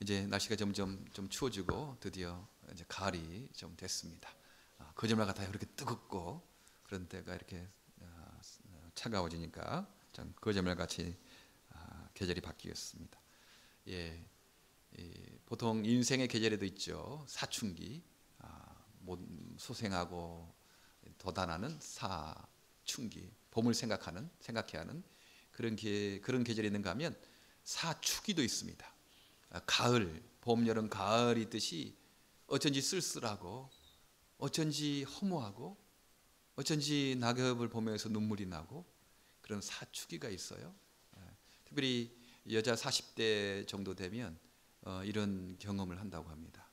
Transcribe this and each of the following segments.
이제 날씨가 점점 좀 추워지고 드디어 이제 가을이 좀 됐습니다. 거짓말 같아요. 이렇게 뜨겁고 그런 때가 이렇게 차가워지니까 참 거짓말 같이 계절이 바뀌었습니다. 예, 보통 인생의 계절에도 있죠. 사춘기, 소생하고 도단하는 사춘기, 봄을 생각해야 하는 그런 계절이 있는가 하면 사축기도 있습니다. 가을, 봄, 여름, 가을이 있듯이 어쩐지 쓸쓸하고 어쩐지 허무하고 어쩐지 낙엽을 보면서 눈물이 나고 그런 사축기가 있어요. 특별히 여자 40대 정도 되면 이런 경험을 한다고 합니다.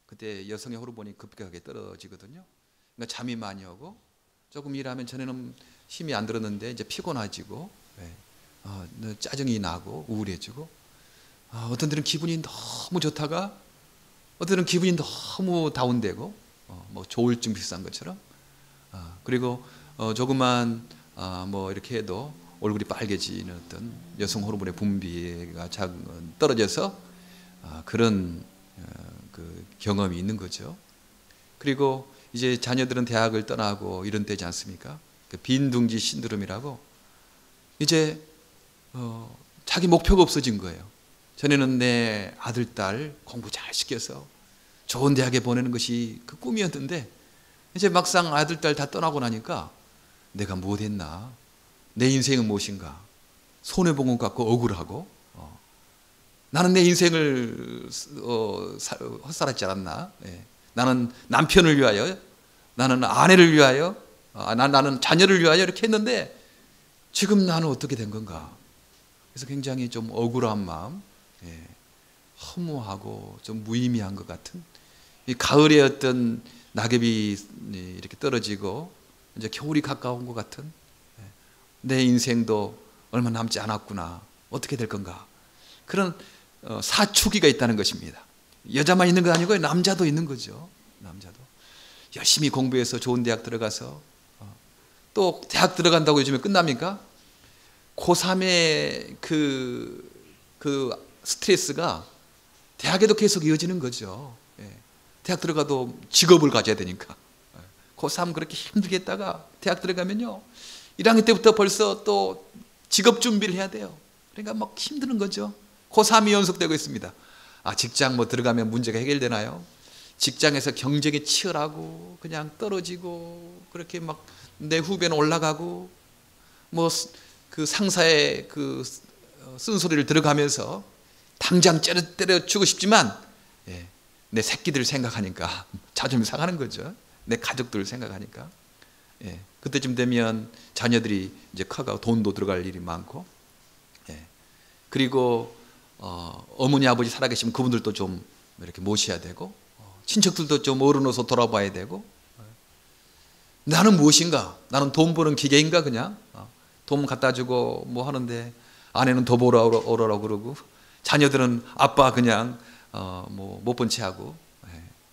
그때 여성의 호르몬이 급격하게 떨어지거든요. 그러니까 잠이 많이 오고 조금 일하면 전에는 힘이 안 들었는데 이제 피곤해지고 짜증이 나고 우울해지고 어떤 때는 기분이 너무 좋다가 어떤 때는 기분이 너무 다운되고 뭐 조울증 비슷한 것처럼 그리고 조금만 뭐 이렇게 해도 얼굴이 빨개지는 어떤 여성 호르몬의 분비가 떨어져서 그런 그 경험이 있는 거죠. 그리고 이제 자녀들은 대학을 떠나고 이런 때지 않습니까? 그 빈둥지 신드롬이라고 이제 자기 목표가 없어진 거예요. 전에는 내 아들, 딸 공부 잘 시켜서 좋은 대학에 보내는 것이 그 꿈이었는데 이제 막상 아들, 딸 다 떠나고 나니까 내가 뭐 했나? 내 인생은 무엇인가? 손해본 것 같고 억울하고 나는 내 인생을 헛살았지 않았나? 나는 남편을 위하여, 나는 아내를 위하여, 나는 자녀를 위하여 이렇게 했는데 지금 나는 어떻게 된 건가? 그래서 굉장히 좀 억울한 마음, 허무하고 좀 무의미한 것 같은 이 가을의 어떤 낙엽이 이렇게 떨어지고 이제 겨울이 가까운 것 같은 내 인생도 얼마 남지 않았구나. 어떻게 될 건가? 그런 사춘기가 있다는 것입니다. 여자만 있는 거 아니고 남자도 있는 거죠. 남자도 열심히 공부해서 좋은 대학 들어가서 또 대학 들어간다고 요즘에 끝납니까? 고3의 그 스트레스가 대학에도 계속 이어지는 거죠. 대학 들어가도 직업을 가져야 되니까. 고3 그렇게 힘들게 했다가 대학 들어가면요 1학년 때부터 벌써 또 직업 준비를 해야 돼요. 그러니까 막 힘드는 거죠. 고3이 연속되고 있습니다. 직장 뭐 들어가면 문제가 해결되나요? 직장에서 경쟁이 치열하고 그냥 떨어지고 그렇게 막 내 후배는 올라가고 뭐 그 상사의 그 쓴소리를 들어가면서 당장 때려주고 싶지만 내 새끼들 생각하니까 자존심이 상하는 거죠. 내 가족들을 생각하니까. 그때쯤 되면 자녀들이 이제 커가고 돈도 들어갈 일이 많고 그리고 어머니 아버지 살아계시면 그분들도 좀 이렇게 모셔야 되고 친척들도 좀 어른으로서 돌아봐야 되고 나는 무엇인가? 나는 돈 버는 기계인가 그냥? 돈 갖다 주고 뭐 하는데 아내는 더 벌어오라고 그러고 자녀들은 아빠 그냥 뭐 못 본 채 하고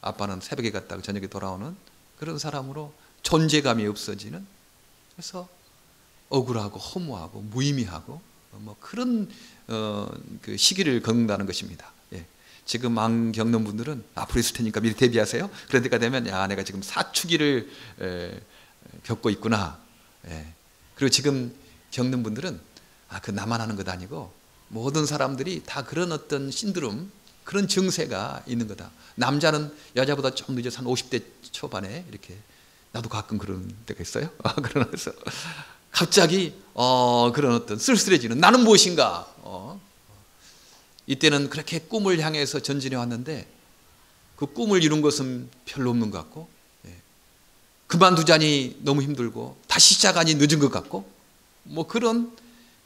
아빠는 새벽에 갔다가 저녁에 돌아오는 그런 사람으로 존재감이 없어지는 그래서 억울하고 허무하고 무의미하고 뭐 그런 그 시기를 겪는다는 것입니다. 지금 안 겪는 분들은 앞으로 있을 테니까 미리 대비하세요. 그런 때가 되면 내가 지금 사춘기를 겪고 있구나. 그리고 지금 겪는 분들은 그 나만 하는 것 아니고 모든 사람들이 다 그런 어떤 신드롬 그런 증세가 있는 거다. 남자는 여자보다 좀 늦어서 한 50대 초반에 이렇게 나도 가끔 그런 때가 있어요. 그러면서 갑자기 그런 어떤 쓸쓸해지는 나는 무엇인가? 이때는 그렇게 꿈을 향해서 전진해 왔는데 그 꿈을 이룬 것은 별로 없는 것 같고 그만두자니 너무 힘들고 다시 시작하니 늦은 것 같고 뭐 그런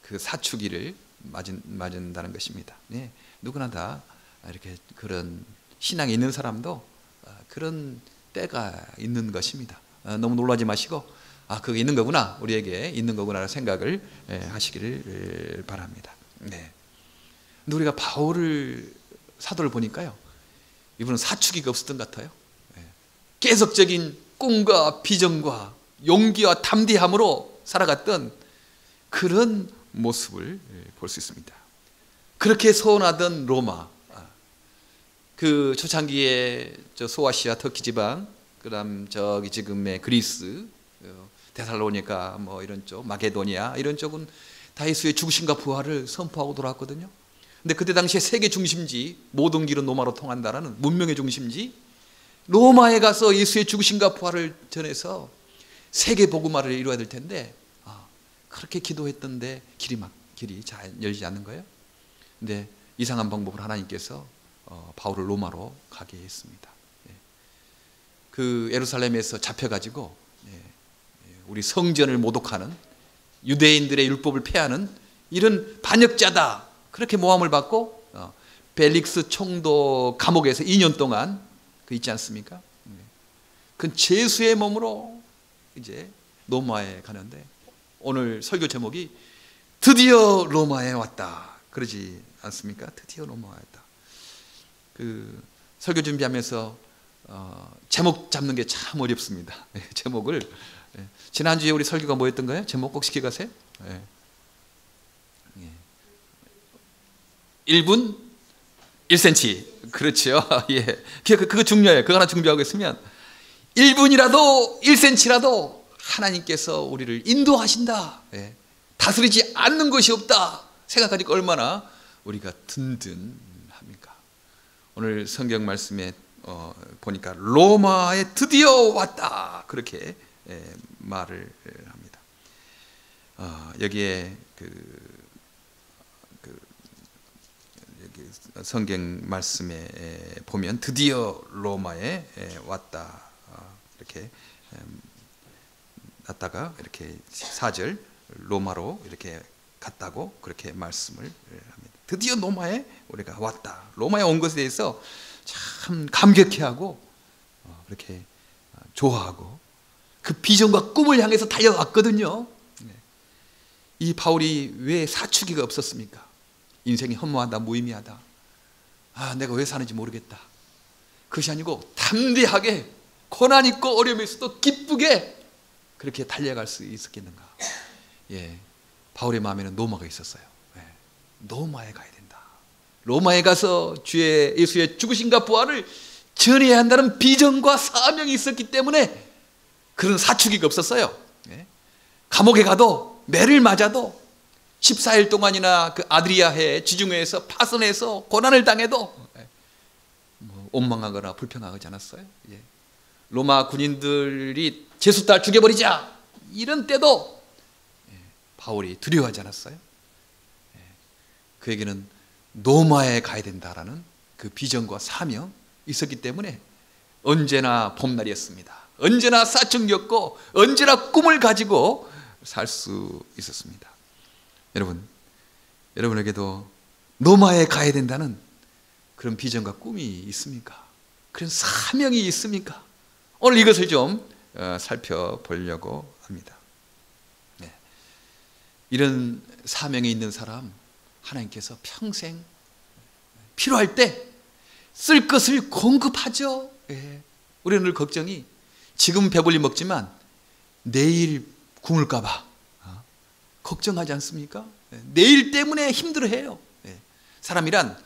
그 사춘기를 맞은다는 것입니다. 누구나 다 이렇게 그런 신앙이 있는 사람도 그런 때가 있는 것입니다. 너무 놀라지 마시고 그게 있는 거구나 우리에게 있는 거구나 생각을 하시기를 바랍니다. 근데 우리가 바울 사도를 보니까요 이분은 사춘기가 없었던 것 같아요. 계속적인 꿈과 비전과 용기와 담대함으로 살아갔던 그런 모습을 볼 수 있습니다. 그렇게 서운하던 로마 그 초창기에 저 소아시아 터키 지방, 그다음 저기 지금의 그리스, 데살로니가 뭐 이런 쪽, 마게도니아 이런 쪽은 다 예수의 죽으심과 부활을 선포하고 돌아왔거든요. 근데 그때 당시에 세계 중심지, 모든 길은 로마로 통한다라는 문명의 중심지 로마에 가서 예수의 죽으심과 부활을 전해서 세계 복음화를 이루어야 될 텐데 그렇게 기도했던데 길이 잘 열리지 않는 거예요. 근데 이상한 방법으로 하나님께서 바울을 로마로 가게 했습니다. 그 예루살렘에서 잡혀가지고 우리 성전을 모독하는 유대인들의 율법을 폐하는 이런 반역자다 그렇게 모함을 받고 벨릭스 총독 감옥에서 2년 동안 그 있지 않습니까? 그 죄수의 몸으로 이제 로마에 가는데 오늘 설교 제목이 드디어 로마에 왔다 그러지 않습니까? 드디어 로마에 왔다. 그 설교 준비하면서 제목 잡는 게 참 어렵습니다. 제목을 지난주에 우리 설교가 뭐였던 거예요? 제목 꼭 시켜가세요. 1분 1cm. 그렇죠. 예. 그거 중요해요. 그거 하나 준비하고 있으면 1분이라도 1cm라도 하나님께서 우리를 인도하신다. 예. 다스리지 않는 것이 없다. 생각하니까 얼마나 우리가 든든합니까? 오늘 성경 말씀에 보니까 로마에 드디어 왔다. 그렇게 말을 합니다. 여기에 여기 성경 말씀에 보면 드디어 로마에 왔다. 이렇게 왔다가 이렇게 4절 로마로 이렇게 갔다고 그렇게 말씀을 합니다. 드디어 로마에 우리가 왔다. 로마에 온 것에 대해서 참 감격해하고 그렇게 좋아하고 그 비전과 꿈을 향해서 달려왔거든요. 이 바울이 왜 사춘기가 없었습니까? 인생이 허무하다, 무의미하다. 내가 왜 사는지 모르겠다. 그것이 아니고 담대하게 고난 있고 어려움이 있어도 기쁘게 그렇게 달려갈 수 있었겠는가? 바울의 마음에는 로마가 있었어요. 로마에 가야 된다. 로마에 가서 주의 예수의 죽으심과 부활을 전해야 한다는 비전과 사명이 있었기 때문에 그런 사춘기가 없었어요. 감옥에 가도 매를 맞아도 14일 동안이나 그 아드리아해 지중해에서 파선해서 고난을 당해도 원망하거나 불평하지 않았어요. 로마 군인들이 제수 딸 죽여버리자 이런 때도 바울이 두려워하지 않았어요. 그에게는 로마에 가야 된다라는 그 비전과 사명 있었기 때문에 언제나 봄날이었습니다. 언제나 사춘기였고 언제나 꿈을 가지고 살 수 있었습니다. 여러분에게도 로마에 가야 된다는 그런 비전과 꿈이 있습니까? 그런 사명이 있습니까? 오늘 이것을 좀 살펴보려고 합니다. 이런 사명이 있는 사람 하나님께서 평생 필요할 때 쓸 것을 공급하죠. 우리는 늘 걱정이 지금 배불리 먹지만 내일 굶을까 봐 걱정하지 않습니까? 내일 때문에 힘들어해요. 사람이란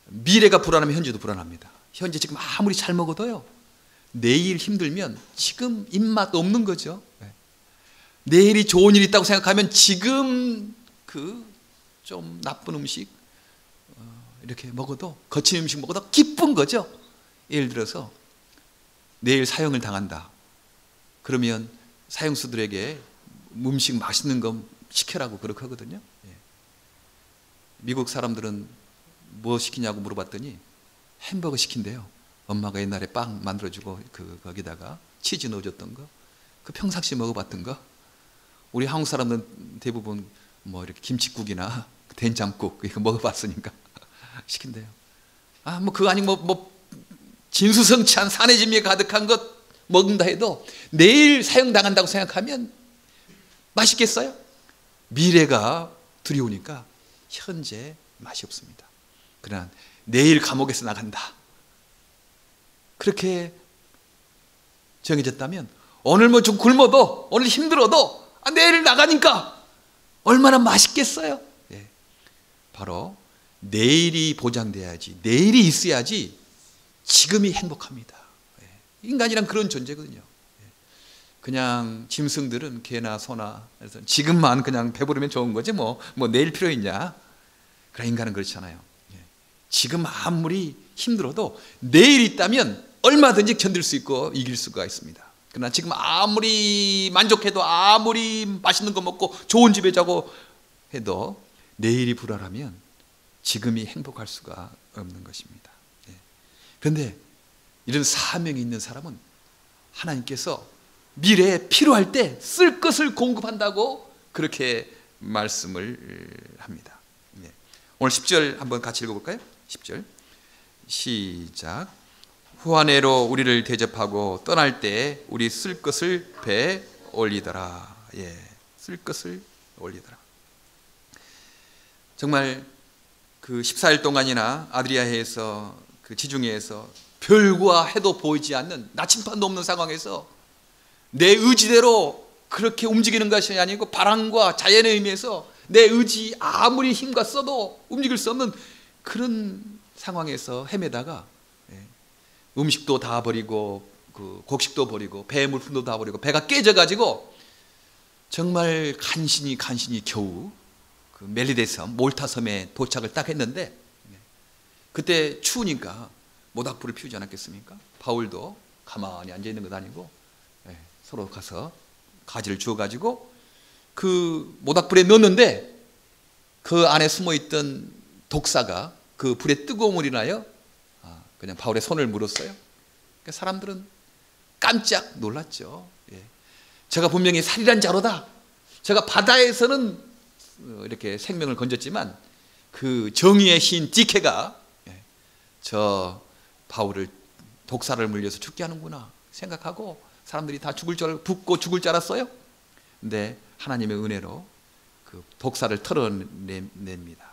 미래가 불안하면 현재도 불안합니다. 현재 지금 아무리 잘 먹어도요 내일 힘들면 지금 입맛 없는 거죠. 내일이 좋은 일이 있다고 생각하면 지금 그 좀 나쁜 음식 이렇게 먹어도 거친 음식 먹어도 기쁜 거죠. 예를 들어서 내일 사형을 당한다. 그러면 사형수들에게 음식 맛있는 거 시켜라고 그렇게 하거든요. 미국 사람들은 뭐 시키냐고 물어봤더니 햄버거 시킨대요. 엄마가 옛날에 빵 만들어주고 거기다가 치즈 넣어줬던 거, 그 평상시 먹어봤던 거. 우리 한국 사람들은 대부분 뭐 이렇게 김치국이나 된장국 이거 먹어봤으니까 시킨대요. 뭐 그거 아니고 뭐 진수성찬 산해진미에 가득한 것 먹는다 해도 내일 사형당한다고 생각하면 맛있겠어요? 미래가 두려우니까 현재 맛이 없습니다. 그러나 내일 감옥에서 나간다. 그렇게 정해졌다면 오늘 뭐 좀 굶어도 오늘 힘들어도 내일 나가니까 얼마나 맛있겠어요? 바로 내일이 보장돼야지, 내일이 있어야지 지금이 행복합니다. 인간이란 그런 존재거든요. 그냥 짐승들은 개나 소나 그래서 지금만 그냥 배부르면 좋은 거지 뭐 내일 필요 있냐. 그러나 인간은 그렇지 않아요. 지금 아무리 힘들어도 내일 있다면 얼마든지 견딜 수 있고 이길 수가 있습니다. 그러나 지금 아무리 만족해도 아무리 맛있는 거 먹고 좋은 집에 자고 해도 내일이 불안하면 지금이 행복할 수가 없는 것입니다. 그런데 이런 사명이 있는 사람은 하나님께서 미래에 필요할 때 쓸 것을 공급한다고 그렇게 말씀을 합니다. 오늘 10절 한번 같이 읽어볼까요? 10절 시작. 후한해로 우리를 대접하고 떠날 때 우리 쓸 것을 배에 올리더라. 쓸 것을 올리더라. 정말 그 14일 동안이나 아드리아해에서 그 지중해에서 별과 해도 보이지 않는 나침반도 없는 상황에서 내 의지대로 그렇게 움직이는 것이 아니고 바람과 자연에 의해서 내 의지 아무리 힘과 써도 움직일 수 없는 그런 상황에서 헤매다가 음식도 다 버리고 그 곡식도 버리고 배의 물품도 다 버리고 배가 깨져가지고 정말 간신히 겨우 그 멜리데 섬 몰타 섬에 도착을 딱 했는데 그때 추우니까 모닥불을 피우지 않았겠습니까? 바울도 가만히 앉아 있는 것 아니고 서로 가서 가지를 주워가지고 그 모닥불에 넣었는데 그 안에 숨어있던 독사가 그 불의 뜨거움을 인하여 그냥 바울의 손을 물었어요. 그러니까 사람들은 깜짝 놀랐죠. 제가 분명히 살인한 자로다. 제가 바다에서는 이렇게 생명을 건졌지만 그 정의의 신 디케가 저 바울을 독사를 물려서 죽게 하는구나 생각하고 사람들이 다 붓고 죽을 줄 알았어요. 근데 하나님의 은혜로 그 독사를 털어냅니다.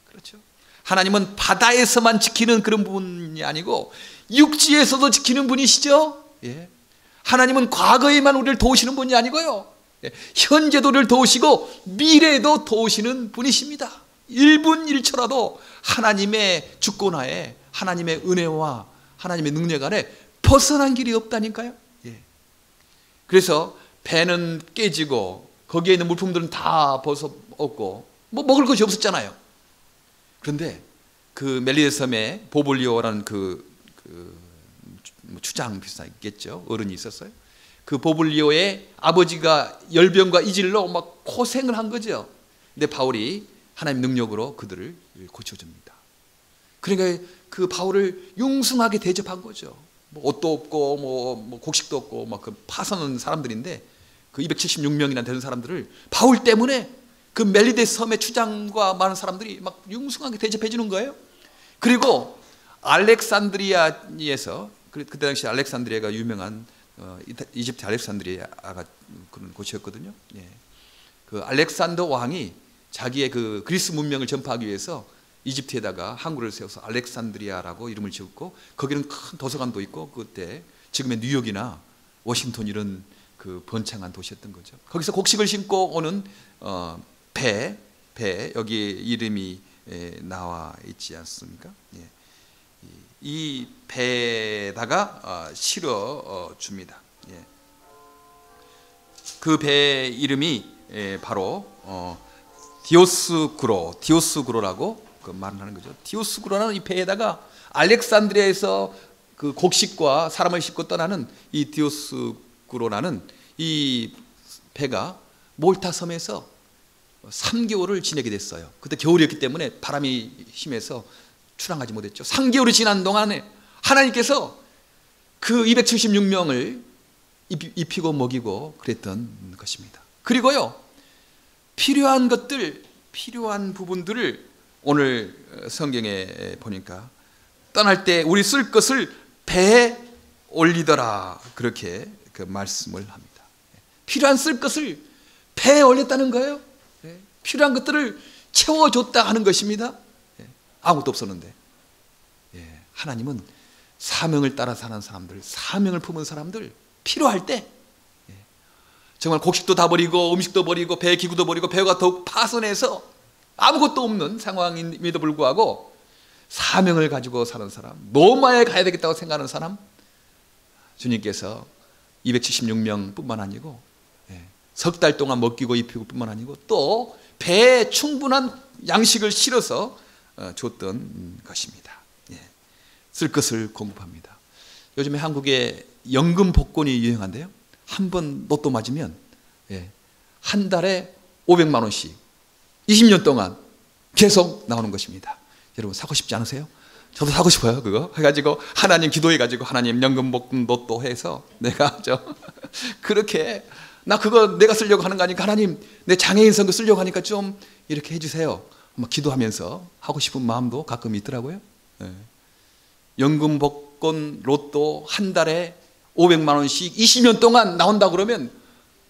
그렇죠. 하나님은 바다에서만 지키는 그런 분이 아니고 육지에서도 지키는 분이시죠. 하나님은 과거에만 우리를 도우시는 분이 아니고요. 현재도 우리를 도우시고 미래에도 도우시는 분이십니다. 1분 1초라도 하나님의 주권하에 하나님의 은혜와 하나님의 능력 아래 벗어난 길이 없다니까요. 그래서 배는 깨지고 거기에 있는 물품들은 다 벗어없고 뭐 먹을 것이 없었잖아요. 그런데 그 멜리데 섬에 보블리오라는 그 추장 비슷하겠죠. 어른이 있었어요. 그 보블리오의 아버지가 열병과 이질로 막 고생을 한 거죠. 근데 바울이 하나님 능력으로 그들을 고쳐줍니다. 그러니까 그 바울을 융숭하게 대접한 거죠. 뭐 옷도 없고 뭐 곡식도 없고 막 그 파서는 사람들인데 그 276명이나 되는 사람들을 바울 때문에 그 멜리데 섬의 추장과 많은 사람들이 막 융숭하게 대접해 주는 거예요. 그리고 알렉산드리아에서 그때 당시 알렉산드리아가 유명한 이집트 알렉산드리아가 그런 곳이었거든요. 그 알렉산더 왕이 자기의 그 그리스 문명을 전파하기 위해서 이집트에다가 항구를 세워서 알렉산드리아라고 이름을 지었고 거기는 큰 도서관도 있고 그때 지금의 뉴욕이나 워싱턴 이런 그 번창한 도시였던 거죠. 거기서 곡식을 심고 오는 배 여기 이름이 나와 있지 않습니까? 이 배에다가 실어 줍니다. 그 배 이름이 바로 디오스구로라고 그 말을 하는 거죠. 디오스구로라는 이 배에다가 알렉산드리아에서 그 곡식과 사람을 싣고 떠나는 이 디오스구로라는 이 배가 몰타 섬에서 3개월을 지내게 됐어요. 그때 겨울이었기 때문에 바람이 심해서 출항하지 못했죠. 3개월이 지난 동안에 하나님께서 그 276명을 입히고 먹이고 그랬던 것입니다. 그리고요, 필요한 부분들을 오늘 성경에 보니까 떠날 때 우리 쓸 것을 배에 올리더라 그렇게 그 말씀을 합니다. 필요한 쓸 것을 배에 올렸다는 거예요. 필요한 것들을 채워줬다 하는 것입니다. 아무것도 없었는데 하나님은 사명을 따라 사는 사람들, 사명을 품은 사람들 필요할 때 정말 곡식도 다 버리고 음식도 버리고 배 기구도 버리고 배가 더욱 파손해서 아무것도 없는 상황임에도 불구하고 사명을 가지고 사는 사람, 로마에 가야 되겠다고 생각하는 사람, 주님께서 276명 뿐만 아니고 석 달 동안 먹이고 입히고 뿐만 아니고 또 배에 충분한 양식을 실어서 줬던 것입니다. 쓸 것을 공급합니다. 요즘에 한국에 연금 복권이 유행한데요, 한 번 로또 맞으면 한 달에 500만 원씩 20년 동안 계속 나오는 것입니다. 여러분 사고 싶지 않으세요? 저도 사고 싶어요. 그거 해가지고 하나님 기도해가지고 하나님 연금 복권 로또 해서 내가 그렇게 나 그거 내가 쓰려고 하는 거 아니까 하나님 내 장애인 선거 쓰려고 하니까 좀 이렇게 해주세요. 막 기도하면서 하고 싶은 마음도 가끔 있더라고요. 연금 복권 로또 한 달에 500만 원씩 20년 동안 나온다 그러면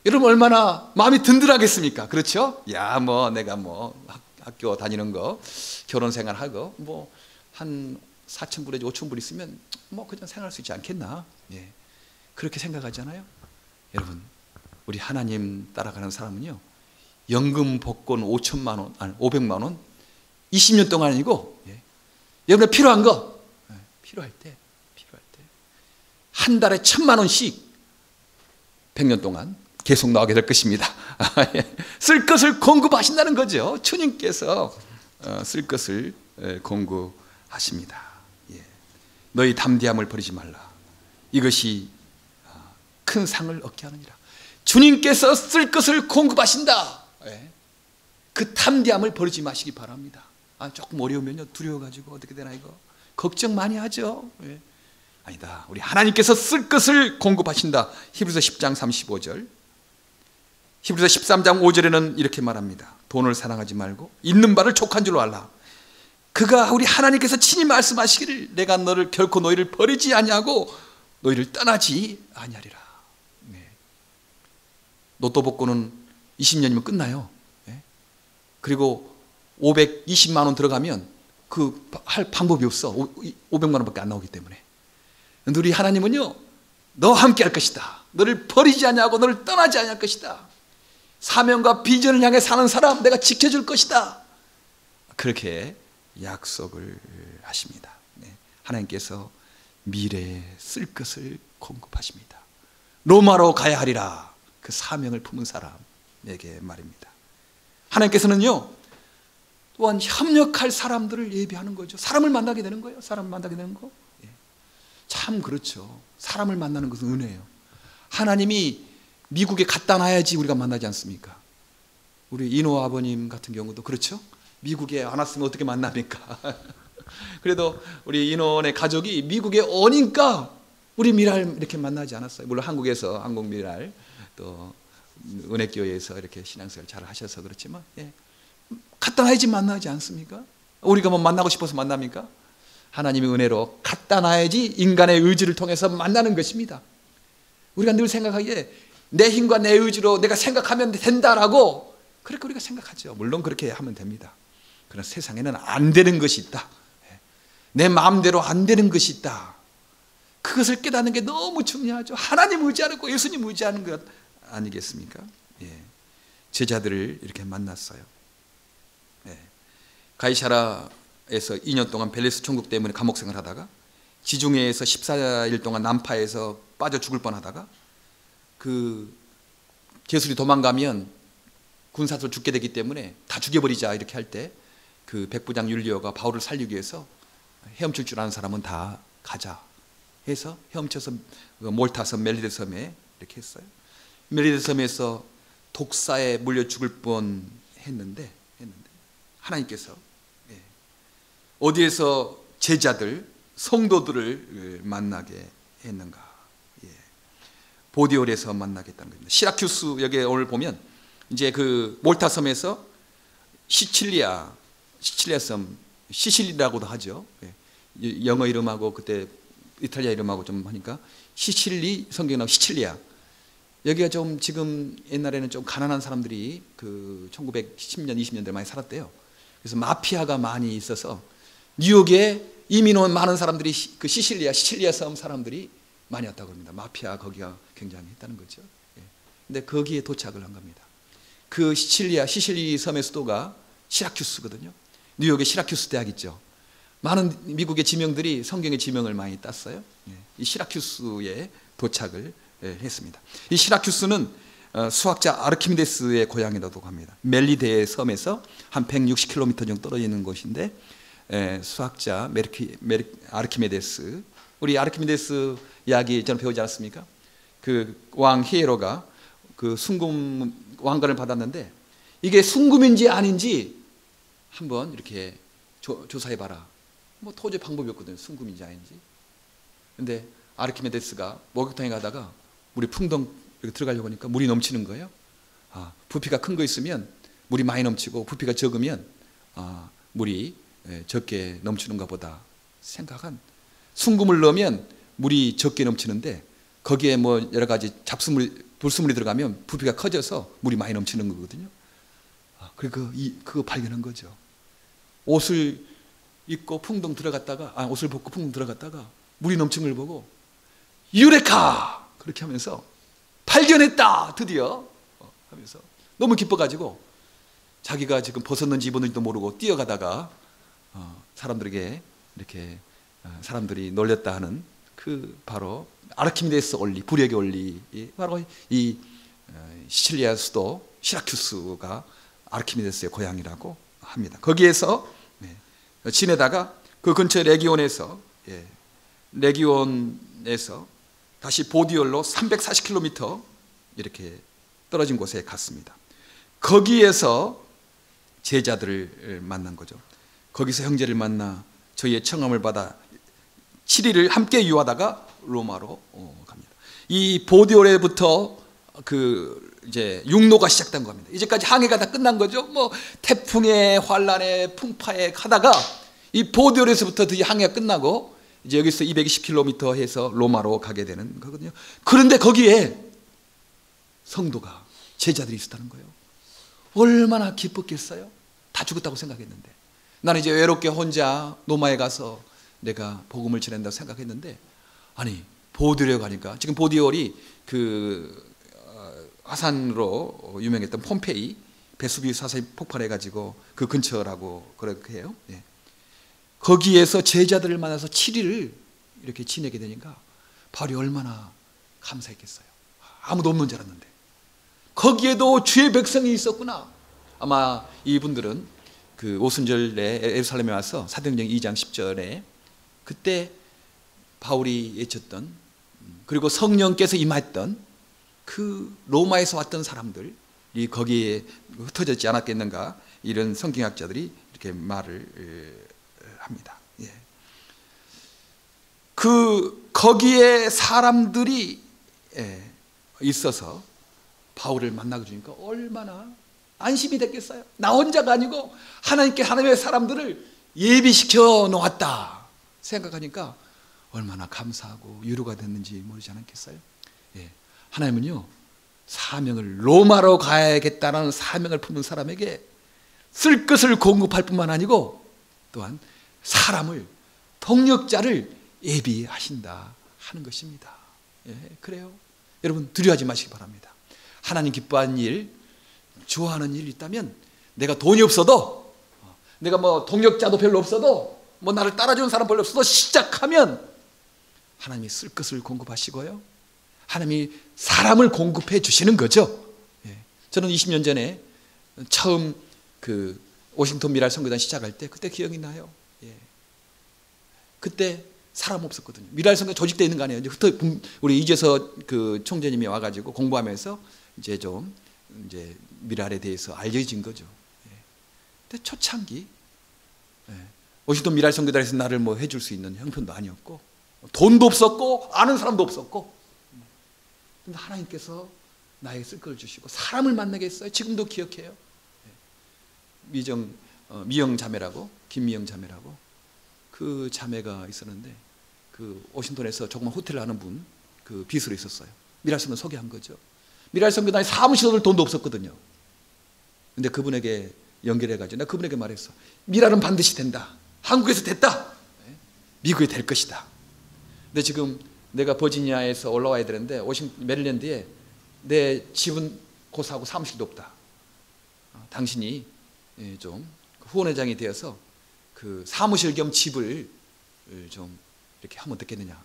여러분 얼마나 마음이 든든하겠습니까? 그렇죠? 야, 뭐 내가 뭐 학교 다니는 거, 결혼 생활하고 뭐 한 4,000불 내지 5,000불 있으면 뭐 그냥 생활할 수 있지 않겠나? 그렇게 생각하잖아요. 여러분, 우리 하나님 따라가는 사람은요, 연금 복권 5천만 원, 아니 500만 원 20년 동안이고, 여러분의 필요한 거, 필요할 때 한 달에 1,000만 원씩 100년 동안 계속 나오게 될 것입니다. 쓸 것을 공급하신다는 거죠. 주님께서 쓸 것을 공급하십니다. 너희 담대함을 버리지 말라. 이것이 큰 상을 얻게 하느니라. 주님께서 쓸 것을 공급하신다. 그 담대함을 버리지 마시기 바랍니다. 조금 어려우면요, 두려워가지고 어떻게 되나 이거 걱정 많이 하죠. 아니다, 우리 하나님께서 쓸 것을 공급하신다. 히브리서 10장 35절, 히브리서 13장 5절에는 이렇게 말합니다. 돈을 사랑하지 말고 있는 바를 족한 줄로 알라. 그가 우리 하나님께서 친히 말씀하시기를 내가 너를 결코 너희를 버리지 아니하고 너희를 떠나지 아니하리라. 로또 복권은 20년이면 끝나요. 그리고 520만 원 들어가면 그 할 방법이 없어. 500만 원밖에 안 나오기 때문에. 근데 우리 하나님은요, 너와 함께 할 것이다. 너를 버리지 아니하고 너를 떠나지 아니할 것이다. 사명과 비전을 향해 사는 사람 내가 지켜줄 것이다. 그렇게 약속을 하십니다. 하나님께서 미래에 쓸 것을 공급하십니다. 로마로 가야 하리라. 그 사명을 품은 사람에게 말입니다. 하나님께서는요, 또한 협력할 사람들을 예비하는 거죠. 사람을 만나게 되는 거예요. 사람을 만나게 되는 거. 참 그렇죠. 사람을 만나는 것은 은혜예요. 하나님이 미국에 갖다 놔야지 우리가 만나지 않습니까? 우리 인호 아버님 같은 경우도 그렇죠. 미국에 안 왔으면 어떻게 만납니까? 그래도 우리 인호의 가족이 미국에 오니까 우리 미랄 이렇게 만나지 않았어요. 물론 한국에서 한국 미랄 또 은혜교회에서 이렇게 신앙생활 잘 하셔서 그렇지만, 갖다 놔야지 만나지 않습니까? 우리가 뭐 만나고 싶어서 만납니까? 하나님의 은혜로 갖다 놔야지 인간의 의지를 통해서 만나는 것입니다. 우리가 늘 생각하기에 내 힘과 내 의지로 내가 생각하면 된다라고 그렇게 우리가 생각하죠. 물론 그렇게 하면 됩니다. 그러나 세상에는 안 되는 것이 있다. 내 마음대로 안 되는 것이 있다. 그것을 깨닫는 게 너무 중요하죠. 하나님 의지하는 거, 예수님 의지하는 것 아니겠습니까? 제자들을 이렇게 만났어요. 가이사라에서 2년 동안 벨리스 총국 때문에 감옥 생활하다가 지중해에서 14일 동안 난파에서 빠져 죽을 뻔하다가 그 게술이 도망가면 군사로 죽게 되기 때문에 다 죽여버리자 이렇게 할 때 그 백부장 율리오가 바울을 살리기 위해서 헤엄칠 줄 아는 사람은 다 가자 해서 헤엄쳐서 몰타 섬 멜리데 섬에 이렇게 했어요. 멜리데 섬에서 독사에 물려 죽을 뻔 했는데 하나님께서 어디에서 제자들 성도들을 만나게 했는가? 보디올에서 만나겠다는 겁니다. 시라큐스 여기에 오늘 보면 이제 그 몰타 섬에서 시칠리아 섬, 시실리라고도 하죠. 영어 이름하고 그때 이탈리아 이름하고 좀 하니까 시칠리 성경에 나오는 시칠리아. 여기가 좀 지금 옛날에는 좀 가난한 사람들이 그 1910년 20년대 많이 살았대요. 그래서 마피아가 많이 있어서 뉴욕에 이민 온 많은 사람들이 그 시칠리아 섬 사람들이 많이 왔다고 합니다. 마피아 거기가 굉장히 있다는 거죠. 근데 거기에 도착을 한 겁니다. 그 시칠리 섬의 수도가 시라큐스거든요. 뉴욕에 시라큐스 대학 있죠. 많은 미국의 지명들이 성경의 지명을 많이 땄어요. 이 시라큐스에 도착을 했습니다. 이 시라큐스는 수학자 아르키메데스의 고향이라고 합니다. 멜리데의 섬에서 한 160km 정도 떨어져 있는 곳인데, 수학자 아르키메데스, 우리 아르키메데스 이야기 저는 배우지 않았습니까? 그 왕 히에로가 그 순금 왕관을 받았는데 이게 순금인지 아닌지 한번 이렇게 조사해봐라. 뭐 도저히 방법이 없거든요. 순금인지 아닌지. 근데 아르키메데스가 목욕탕에 가다가 물이 풍덩 이렇게 들어가려고 하니까 물이 넘치는 거예요. 부피가 큰 거 있으면 물이 많이 넘치고, 부피가 적으면 물이 적게 넘치는가 보다 생각한, 순금을 넣으면 물이 적게 넘치는데 거기에 뭐 여러 가지 불순물이 들어가면 부피가 커져서 물이 많이 넘치는 거거든요. 그리고 그거 발견한 거죠. 옷을 입고 풍덩 들어갔다가, 옷을 벗고 풍덩 들어갔다가 물이 넘치는 걸 보고 유레카! 그렇게 하면서 발견했다! 드디어! 하면서 너무 기뻐가지고 자기가 지금 벗었는지 입었는지도 모르고 뛰어가다가 사람들에게 이렇게 사람들이 놀렸다 하는 그 바로 아르키메데스 원리, 불역의 원리, 바로 이 시칠리아 수도 시라큐스가 아르키메데스의 고향이라고 합니다. 거기에서 지내다가 그 근처 레기온에서 다시 보디올로 340km 이렇게 떨어진 곳에 갔습니다. 거기에서 제자들을 만난 거죠. 거기서 형제를 만나 저희의 청함을 받아 7일을 함께 유하다가 로마로 갑니다. 이 보디올에부터 이제 육로가 시작된 겁니다. 이제까지 항해가 다 끝난 거죠. 뭐 태풍에 환란에 풍파에 가다가 이 보디올에서부터 드디어 항해가 끝나고 이제 여기서 220km 해서 로마로 가게 되는 거거든요. 그런데 거기에 성도가, 제자들이 있었다는 거예요. 얼마나 기뻤겠어요? 다 죽었다고 생각했는데, 나는 이제 외롭게 혼자 로마에 가서 내가 복음을 전한다고 생각했는데, 아니 보디올에 가니까, 지금 보디올이 그 화산으로 유명했던 폼페이, 베수비우스 화산이 폭발해가지고 그 근처라고 그렇게 해요. 거기에서 제자들을 만나서 7일을 이렇게 지내게 되니까 바울이 얼마나 감사했겠어요. 아무도 없는 줄 알았는데 거기에도 주의 백성이 있었구나. 아마 이분들은 그 오순절에 예루살렘에 와서 사도행전 2장 10절에 그때 바울이 외쳤던, 그리고 성령께서 임했던 그 로마에서 왔던 사람들이 거기에 흩어졌지 않았겠는가, 이런 성경학자들이 이렇게 말을 합니다. 거기에 사람들이 있어서 바울을 만나게 주니까 얼마나 안심이 됐겠어요. 나 혼자가 아니고 하나님의 사람들을 예비시켜 놓았다 생각하니까 얼마나 감사하고 위로가 됐는지 모르지 않겠어요? 하나님은요, 사명을, 로마로 가야겠다는 사명을 품는 사람에게 쓸 것을 공급할 뿐만 아니고 또한 사람을, 동력자를 예비하신다 하는 것입니다. 그래요. 여러분 두려워하지 마시기 바랍니다. 하나님 기뻐하는 일, 좋아하는 일이 있다면, 내가 돈이 없어도, 내가 뭐 동력자도 별로 없어도, 뭐 나를 따라주는 사람 별로 없어도 시작하면 하나님이 쓸 것을 공급하시고요, 하나님이 사람을 공급해 주시는 거죠. 저는 20년 전에 처음 그 워싱턴 미랄 선교단 시작할 때 그때 기억이 나요. 그때 사람 없었거든요. 미랄 선교 조직되어 있는 거 아니에요. 우리 이재서 그 총재님이 와가지고 공부하면서 이제 좀 이제 미랄에 대해서 알려진 거죠. 근데 초창기 워싱턴 미랄 선교단에서 나를 뭐 해줄 수 있는 형편도 아니었고, 돈도 없었고, 아는 사람도 없었고, 근데 하나님께서 나에게 쓸 걸 주시고 사람을 만나게 했어요. 지금도 기억해요. 미영 자매라고, 김미영 자매라고 그 자매가 있었는데, 그 워싱턴에서 조그만 호텔을 하는 분, 그 비서로 있었어요. 미랄 선교 소개한 거죠. 미랄 선교단에 사무실 얻을 돈도 없었거든요. 근데 그분에게 연결해가지고 내가 그분에게 말했어. 미랄은 반드시 된다. 한국에서 됐다. 미국에 될 것이다. 근데 지금 내가 버지니아에서 올라와야 되는데 메릴랜드에 내 집은 고사하고 사무실도 없다. 당신이 좀 후원회장이 되어서 그 사무실 겸 집을 좀 이렇게 하면 어떻겠느냐.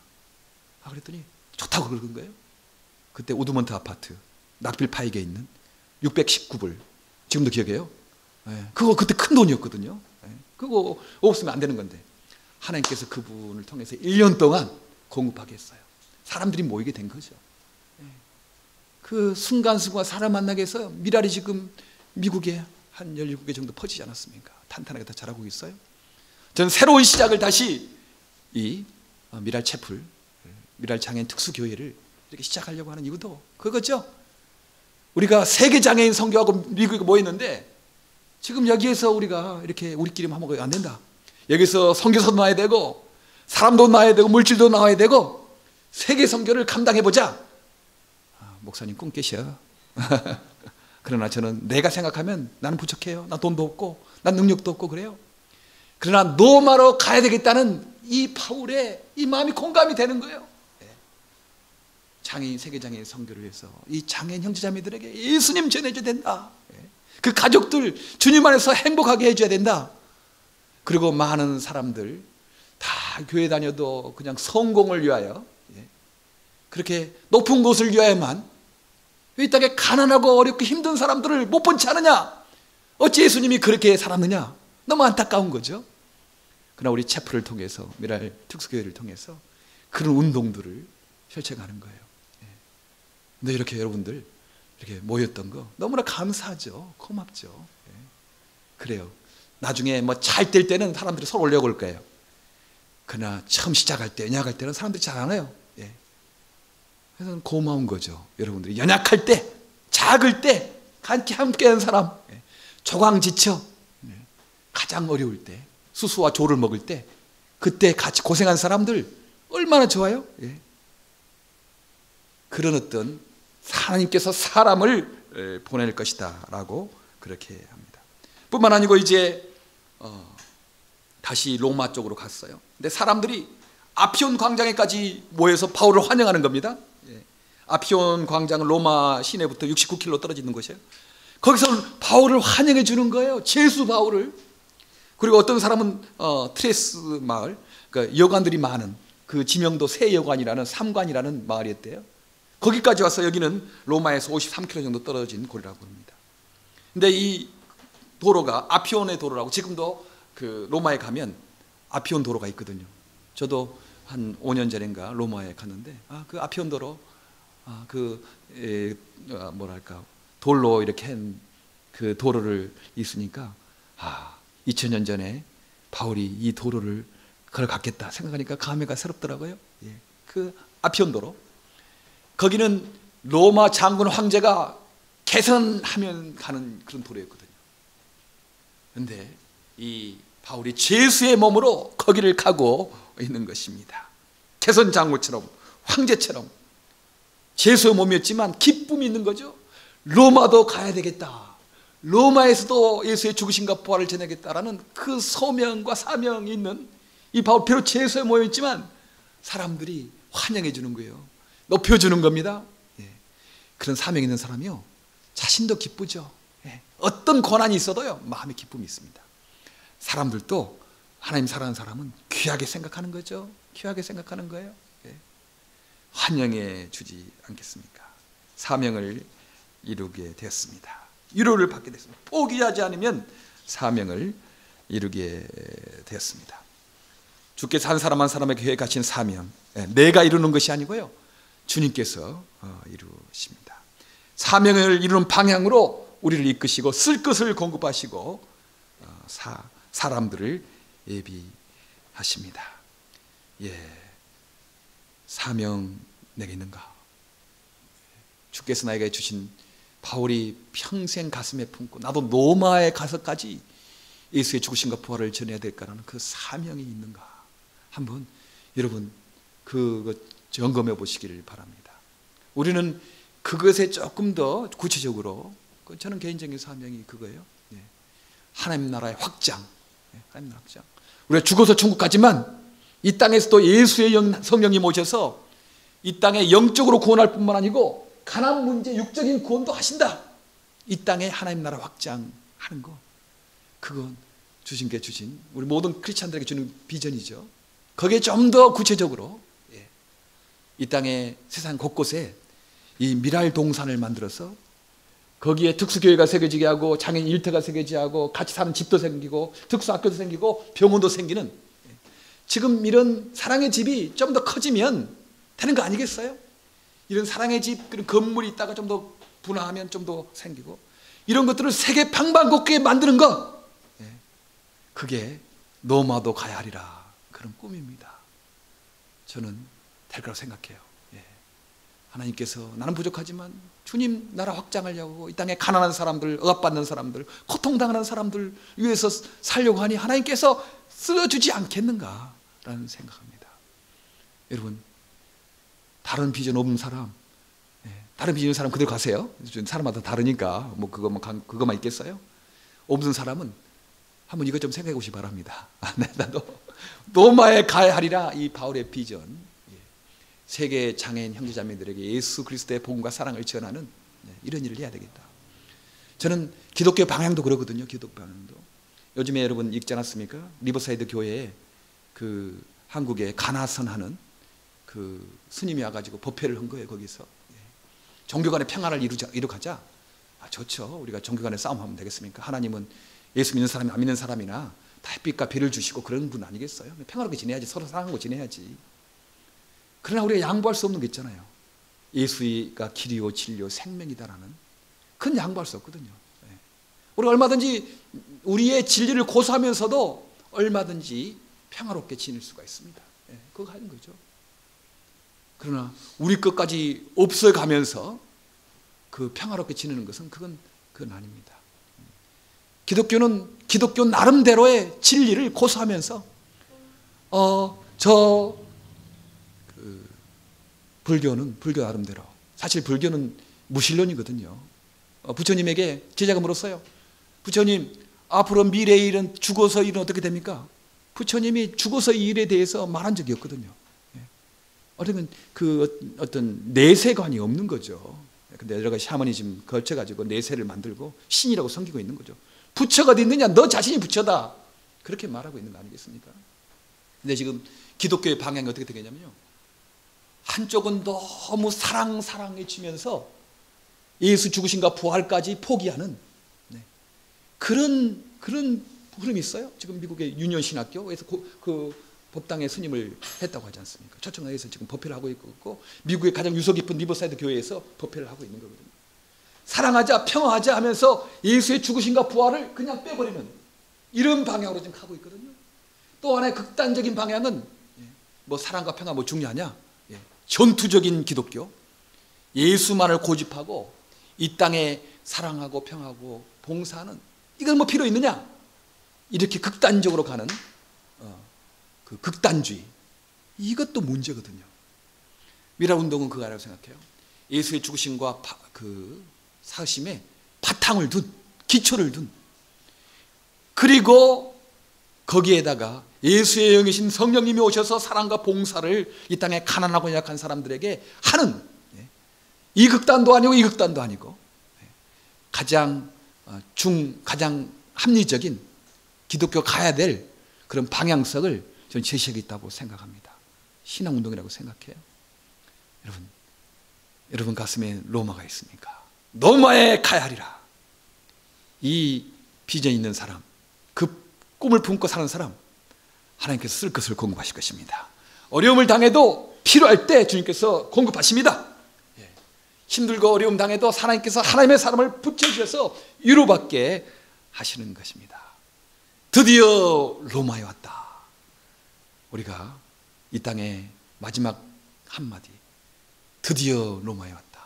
그랬더니 좋다고 그러는 거예요. 그때 우드먼트 아파트 낙빌파이게 있는 619불, 지금도 기억해요. 그거 그때 큰 돈이었거든요. 그거 없으면 안 되는 건데 하나님께서 그분을 통해서 1년 동안 공급하게 했어요. 사람들이 모이게 된 거죠. 그 순간순간 사람 만나게 해서 미랄이 지금 미국에 한 17개 정도 퍼지지 않았습니까? 탄탄하게 다 자라고 있어요. 저는 새로운 시작을 다시 이 미랄 채플, 미랄 장애인 특수교회를 이렇게 시작하려고 하는 이유도 그거죠. 우리가 세계 장애인 선교하고 미국에 모였는데 지금 여기에서 우리가 이렇게 우리끼리만 하면 안 된다. 여기서 선교사도 나와야 되고 사람도 나와야 되고 물질도 나와야 되고 세계 선교를 감당해보자. 목사님 꿈 깨셔. 그러나 저는 내가 생각하면 나는 부족해요. 난 돈도 없고 난 능력도 없고 그래요. 그러나 로마로 가야 되겠다는 이 바울의 이 마음이 공감이 되는 거예요. 장애인, 세계장애인 선교를 위해서 이 장애인 형제자매들에게 예수님 전해줘야 된다. 그 가족들 주님 안에서 행복하게 해줘야 된다. 그리고 많은 사람들 다 교회 다녀도 그냥 성공을 위하여 그렇게 높은 곳을 위하여만 이 땅에 가난하고 어렵고 힘든 사람들을 못 본치 않느냐. 어찌 예수님이 그렇게 살았느냐. 너무 안타까운 거죠. 그러나 우리 채플을 통해서 미랄 특수교회를 통해서 그런 운동들을 펼쳐가는 거예요. 근데 이렇게 여러분들 이렇게 모였던 거 너무나 감사하죠. 고맙죠. 그래요. 나중에 뭐 잘 될 때는 사람들이 서로 올려올 거예요. 그러나 처음 시작할 때, 연약할 때는 사람들이 잘 안 해요. 그래서 고마운 거죠. 여러분들이 연약할 때, 작을 때 함께한 사람, 조강지쳐 가장 어려울 때, 수수와 조를 먹을 때, 그때 같이 고생한 사람들 얼마나 좋아요. 그런 어떤 하나님께서 사람을 보낼 것이다 라고 그렇게 합니다. 뿐만 아니고 이제 다시 로마 쪽으로 갔어요. 근데 사람들이 아피온 광장에까지 모여서 바울을 환영하는 겁니다. 아피온 광장은 로마 시내부터 69km 떨어지는 곳이에요. 거기서 바울을 환영해 주는 거예요. 제수 바울을. 그리고 어떤 사람은 트레스 마을, 그러니까 여관들이 많은 그 지명도 세여관이라는 삼관이라는 마을이었대요. 거기까지 와서 여기는 로마에서 53km 정도 떨어진 곳이라고 합니다. 근데 이 도로가 아피온의 도로라고, 지금도 그 로마에 가면 아피온 도로가 있거든요. 저도 한 5년 전인가 로마에 갔는데 그 아피온 도로 뭐랄까 돌로 이렇게 한 그 도로를 있으니까 2000년 전에 바울이 이 도로를 걸어갔겠다 생각하니까 감회가 새롭더라고요. 그 아피온 도로, 거기는 로마 장군 황제가 개선하면 가는 그런 도로였거든요. 그런데 이 바울이 제수의 몸으로 거기를 가고 있는 것입니다. 개선 장군처럼, 황제처럼 제수의 몸이었지만 기쁨이 있는 거죠. 로마도 가야 되겠다. 로마에서도 예수의 죽으심과 부활을 전하겠다라는 그 소명과 사명이 있는 이 바울, 비록 제수의 몸이었지만 사람들이 환영해 주는 거예요. 높여주는 겁니다. 그런 사명 있는 사람이요, 자신도 기쁘죠. 어떤 고난이 있어도요, 마음에 기쁨이 있습니다. 사람들도 하나님 사랑하는 사람은 귀하게 생각하는 거죠. 귀하게 생각하는 거예요. 환영해 주지 않겠습니까? 사명을 이루게 되었습니다. 위로를 받게 됐습니다. 포기하지 않으면 사명을 이루게 되었습니다. 주께서 한 사람 한 사람에게 가신 사명, 내가 이루는 것이 아니고요, 주님께서 이루십니다. 사명을 이루는 방향으로 우리를 이끄시고 쓸 것을 공급하시고 사람들을 예비하십니다. 사명 내게 있는가? 주께서 나에게 주신, 바울이 평생 가슴에 품고 나도 로마에 가서까지 예수의 죽으심과 부활을 전해야 될까라는 그 사명이 있는가? 한번 여러분 그거 점검해 보시기를 바랍니다. 우리는 그것에 조금 더 구체적으로, 저는 개인적인 사명이 그거예요. 하나님 나라의 확장. 하나님 나라의 확장. 우리가 죽어서 천국 가지만 이 땅에서도 예수의 성령이 모셔서 이 땅에 영적으로 구원할 뿐만 아니고 가난 문제, 육적인 구원도 하신다. 이 땅에 하나님 나라 확장하는 거, 그건 주신께 주신 우리 모든 크리스찬들에게 주는 비전이죠. 거기에 좀 더 구체적으로 이 땅의 세상 곳곳에 이 미랄 동산을 만들어서 거기에 특수교회가 새겨지게 하고 장애인 일터가 새겨지게 하고 같이 사는 집도 생기고 특수학교도 생기고 병원도 생기는, 지금 이런 사랑의 집이 좀 더 커지면 되는 거 아니겠어요? 이런 사랑의 집, 그런 건물이 있다가 좀 더 분화하면 좀 더 생기고, 이런 것들을 세계 방방곡곡에 만드는 것, 그게 로마도 가야 하리라, 그런 꿈입니다. 저는 될 거라고 생각해요. 하나님께서 나는 부족하지만 주님 나라 확장하려고 이 땅에 가난한 사람들, 억압받는 사람들, 고통당하는 사람들 위해서 살려고 하니 하나님께서 쓰여주지 않겠는가라는 생각합니다. 여러분, 다른 비전 없는 사람, 다른 비전 있는 사람 그대로 가세요. 사람마다 다르니까 뭐 그것만 있겠어요? 없는 사람은 한번 이것 좀 생각해 보시기 바랍니다. 나도 로마에 가야 하리라, 이 바울의 비전, 세계 장애인 형제자매들에게 예수 그리스도의 복음과 사랑을 전하는 이런 일을 해야 되겠다. 저는 기독교 방향도 그러거든요. 기독교 방향도 요즘에 여러분 읽지 않았습니까? 리버사이드 교회에 그 한국에 가나선 하는 그 스님이 와가지고 법회를 한 거예요. 거기서 종교 간의 평화를 이루가자. 좋죠. 우리가 종교 간의 싸움하면 되겠습니까? 하나님은 예수 믿는 사람이 안 믿는 사람이나 다 햇빛과 비를 주시고 그런 분 아니겠어요? 평화롭게 지내야지. 서로 사랑하고 지내야지. 그러나 우리가 양보할 수 없는 게 있잖아요. 예수가 길이요 진리요 생명이다라는, 그건 양보할 수 없거든요. 우리가 얼마든지 우리의 진리를 고수하면서도 얼마든지 평화롭게 지낼 수가 있습니다. 그거 하는 거죠. 그러나 우리 것까지 없어가면서 그 평화롭게 지내는 것은 그건 아닙니다. 기독교는 기독교 나름대로의 진리를 고수하면서 불교는 불교 나름대로, 사실 불교는 무신론이거든요. 부처님에게 제자가 물었어요. 부처님, 앞으로 미래의 일은, 죽어서 일은 어떻게 됩니까? 부처님이 죽어서 일에 대해서 말한 적이 없거든요. 어쩌면 그 어떤 내세관이 없는 거죠. 근데 여러 가지 샤머니즘 걸쳐가지고 내세를 만들고 신이라고 섬기고 있는 거죠. 부처가 어디 있느냐? 너 자신이 부처다. 그렇게 말하고 있는 거 아니겠습니까? 근데 지금 기독교의 방향이 어떻게 되겠냐면요, 한쪽은 너무 사랑에 치면서 예수 죽으심과 부활까지 포기하는 그런 흐름이 있어요. 지금 미국의 유니온 신학교에서 그 법당의 스님을 했다고 하지 않습니까? 초청에서 지금 법회를 하고 있고, 미국의 가장 유서 깊은 리버사이드 교회에서 법회를 하고 있는 거거든요. 사랑하자, 평화하자 하면서 예수의 죽으심과 부활을 그냥 빼버리는 이런 방향으로 지금 가고 있거든요. 또 하나의 극단적인 방향은 뭐 사랑과 평화 뭐 중요하냐? 전투적인 기독교, 예수만을 고집하고 이 땅에 사랑하고 평화하고 봉사하는, 이건 뭐 필요 있느냐? 이렇게 극단적으로 가는 그 극단주의, 이것도 문제거든요. 미랄 운동은 그거라고 생각해요. 예수의 죽으심과 그 사심에 바탕을 둔, 기초를 둔, 그리고 거기에다가 예수의 영이신 성령님이 오셔서 사랑과 봉사를 이 땅에 가난하고 약한 사람들에게 하는, 이 극단도 아니고 이 극단도 아니고 가장 합리적인 기독교 가야 될 그런 방향성을 저는 제시하고 있다고 생각합니다. 신앙운동이라고 생각해요. 여러분 가슴에 로마가 있습니까? 로마에 가야 하리라. 이 비전 있는 사람, 그 꿈을 품고 사는 사람, 하나님께서 쓸 것을 공급하실 것입니다. 어려움을 당해도 필요할 때 주님께서 공급하십니다. 힘들고 어려움 당해도 하나님께서 하나님의 사람을 붙여주셔서 위로받게 하시는 것입니다. 드디어 로마에 왔다. 우리가 이 땅의 마지막 한마디, 드디어 로마에 왔다.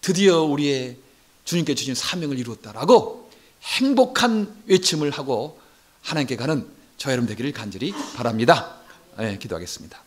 드디어 우리의 주님께 주신 사명을 이루었다라고 행복한 외침을 하고 하나님께 가는 저 여러분 되기를 간절히 바랍니다. 기도하겠습니다.